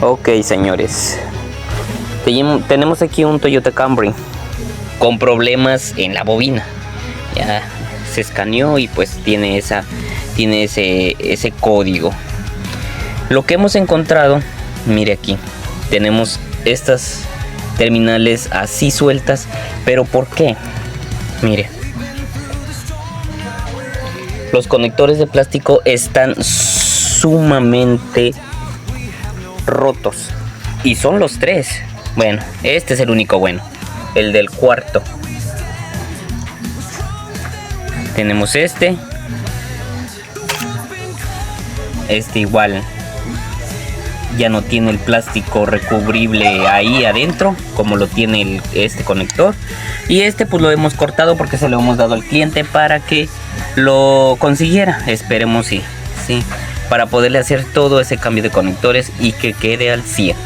Ok, señores, tenemos aquí un Toyota Camry con problemas en la bobina. Ya se escaneó y pues tiene ese código. Lo que hemos encontrado, mire aquí, tenemos estas terminales así sueltas, pero ¿por qué? Mire, los conectores de plástico están sumamente rotos y son los tres. Bueno, este es el único bueno, el del cuarto. Tenemos este igual ya no tiene el plástico recubrible ahí adentro como lo tiene este conector, y este pues lo hemos cortado porque se lo hemos dado al cliente para que lo consiguiera. Esperemos sí, para poderle hacer todo ese cambio de conectores y que quede al 100.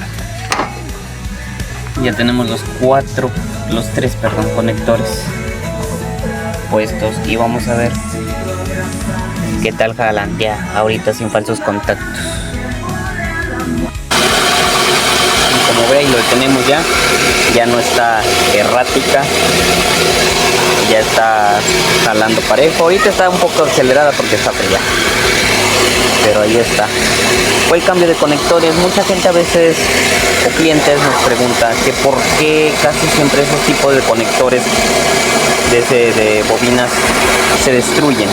Ya tenemos los tres conectores puestos y vamos a ver qué tal jalantea ahorita sin falsos contactos. Y como ve, lo tenemos ya no está errática, ya está jalando parejo. Ahorita está un poco acelerada porque está fría, pero ahí está. Fue el cambio de conectores. Mucha gente a veces o clientes nos pregunta que por qué casi siempre esos tipos de conectores de bobinas se destruyen.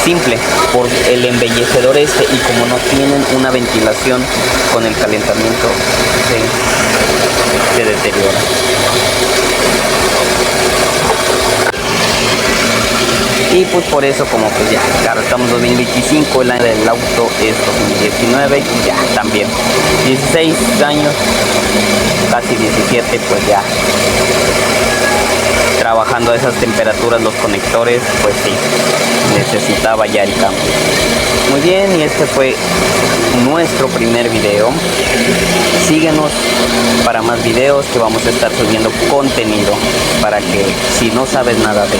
Simple, por el embellecedor y como no tienen una ventilación con el calentamiento se deteriora. Y pues por eso, como pues ya, claro, estamos en 2025, el año del auto es 2019 y ya también 16 años, casi 17, pues ya trabajando a esas temperaturas los conectores, pues sí, necesitaba ya el cambio. Muy bien, y este fue nuestro primer video. Síguenos para más videos, que vamos a estar subiendo contenido para que si no sabes nada de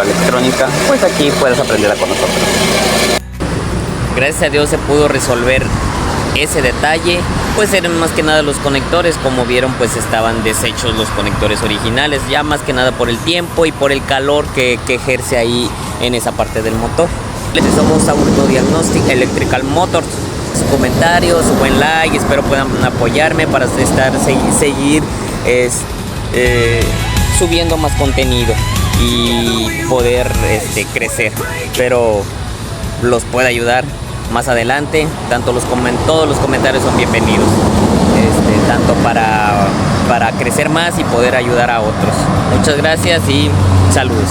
electrónica, pues aquí puedes aprender con nosotros. Gracias a Dios se pudo resolver ese detalle, pues eran más que nada los conectores. Como vieron, pues estaban deshechos los conectores originales, ya más que nada por el tiempo y por el calor que ejerce ahí en esa parte del motor. Somos Autodiagnostic Electrical Motors. Su comentario, su buen like, espero puedan apoyarme para seguir subiendo más contenido y poder crecer, pero los puede ayudar más adelante. Todos los comentarios son bienvenidos, tanto para crecer más y poder ayudar a otros. Muchas gracias y saludos.